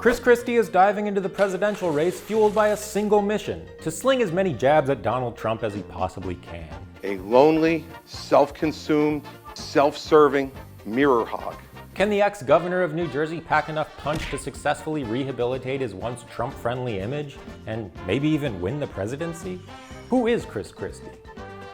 Chris Christie is diving into the presidential race fueled by a single mission: to sling as many jabs at Donald Trump as he possibly can. A lonely, self-consumed, self-serving mirror hog. Can the ex-governor of New Jersey pack enough punch to successfully rehabilitate his once Trump-friendly image and maybe even win the presidency? Who is Chris Christie?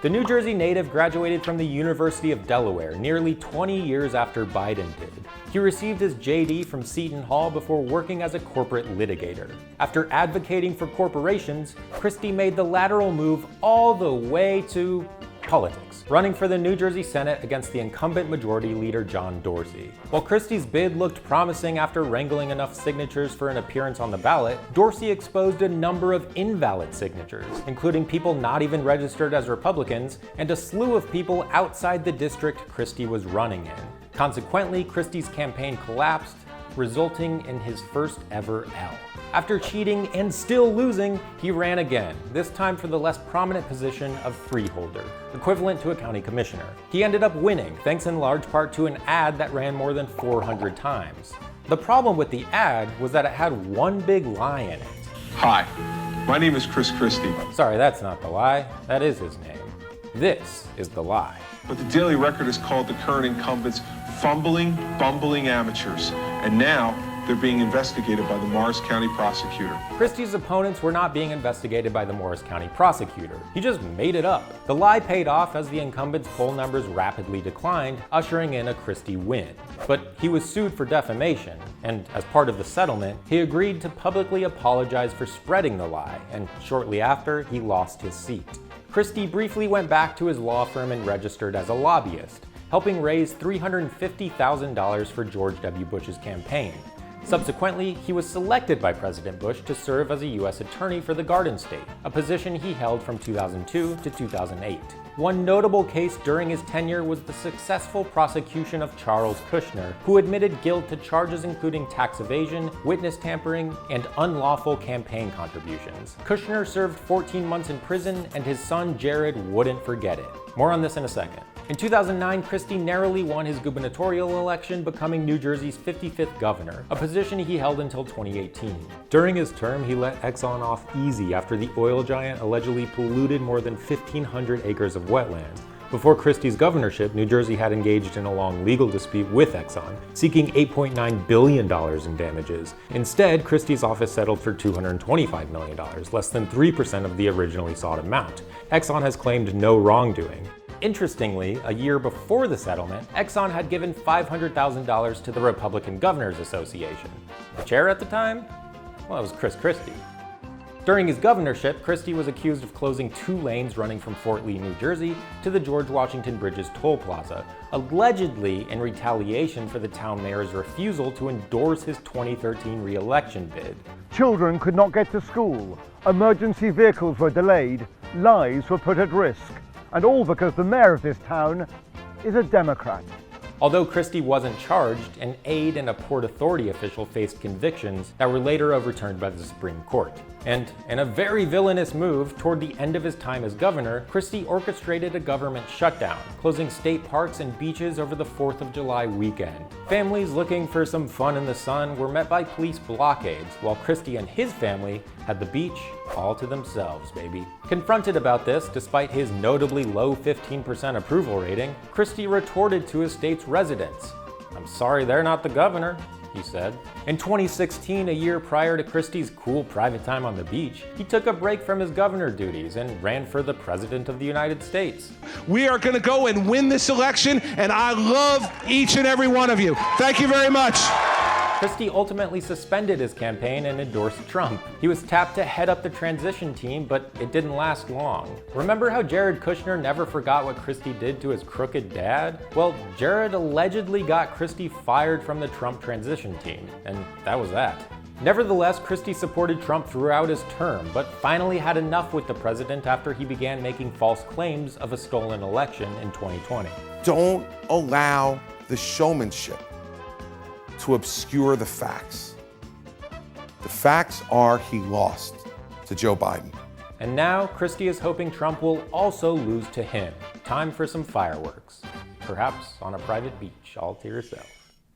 The New Jersey native graduated from the University of Delaware nearly 20 years after Biden did. He received his JD from Seton Hall before working as a corporate litigator. After advocating for corporations, Christie made the lateral move all the way to politics, running for the New Jersey Senate against the incumbent Majority Leader John Dorsey. While Christie's bid looked promising after wrangling enough signatures for an appearance on the ballot, Dorsey exposed a number of invalid signatures, including people not even registered as Republicans and a slew of people outside the district Christie was running in. Consequently, Christie's campaign collapsed, resulting in his first ever L. After cheating and still losing, he ran again, this time for the less prominent position of freeholder, equivalent to a county commissioner. He ended up winning, thanks in large part to an ad that ran more than 400 times. The problem with the ad was that it had one big lie in it. Hi, my name is Chris Christie. Sorry, that's not the lie. That is his name. This is the lie. But the Daily Record has called the current incumbents fumbling, bumbling amateurs. And now, they're being investigated by the Morris County prosecutor. Christie's opponents were not being investigated by the Morris County prosecutor. He just made it up. The lie paid off as the incumbent's poll numbers rapidly declined, ushering in a Christie win. But he was sued for defamation, and as part of the settlement, he agreed to publicly apologize for spreading the lie, and shortly after, he lost his seat. Christie briefly went back to his law firm and registered as a lobbyist, helping raise $350,000 for George W. Bush's campaign. Subsequently, he was selected by President Bush to serve as a U.S. attorney for the Garden State, a position he held from 2002 to 2008. One notable case during his tenure was the successful prosecution of Charles Kushner, who admitted guilt to charges including tax evasion, witness tampering, and unlawful campaign contributions. Kushner served 14 months in prison, and his son Jared wouldn't forget it. More on this in a second. In 2009, Christie narrowly won his gubernatorial election, becoming New Jersey's 55th governor, a position he held until 2018. During his term, he let Exxon off easy after the oil giant allegedly polluted more than 1,500 acres of wetlands. Before Christie's governorship, New Jersey had engaged in a long legal dispute with Exxon, seeking $8.9 billion in damages. Instead, Christie's office settled for $225 million, less than 3% of the originally sought amount. Exxon has claimed no wrongdoing. Interestingly, a year before the settlement, Exxon had given $500,000 to the Republican Governors Association. The chair at the time? Well, it was Chris Christie. During his governorship, Christie was accused of closing 2 lanes running from Fort Lee, New Jersey to the George Washington Bridges toll plaza, allegedly in retaliation for the town mayor's refusal to endorse his 2013 re-election bid. Children could not get to school, emergency vehicles were delayed, lives were put at risk, and all because the mayor of this town is a Democrat. Although Christie wasn't charged, an aide and a Port Authority official faced convictions that were later overturned by the Supreme Court. And in a very villainous move, toward the end of his time as governor, Christie orchestrated a government shutdown, closing state parks and beaches over the 4th of July weekend. Families looking for some fun in the sun were met by police blockades, while Christie and his family had the beach all to themselves, baby. Confronted about this, despite his notably low 15% approval rating, Christie retorted to his state's residents. "I'm sorry they're not the governor," he said. In 2016, a year prior to Christie's cool private time on the beach, he took a break from his governor duties and ran for the President of the United States. We are going to go and win this election, and I love each and every one of you. Thank you very much. Christie ultimately suspended his campaign and endorsed Trump. He was tapped to head up the transition team, but it didn't last long. Remember how Jared Kushner never forgot what Christie did to his crooked dad? Well, Jared allegedly got Christie fired from the Trump transition team, and that was that. Nevertheless, Christie supported Trump throughout his term, but finally had enough with the president after he began making false claims of a stolen election in 2020. Don't allow the showmanship to obscure the facts. The facts are he lost to Joe Biden. And now, Christie is hoping Trump will also lose to him. Time for some fireworks. Perhaps on a private beach all to yourself.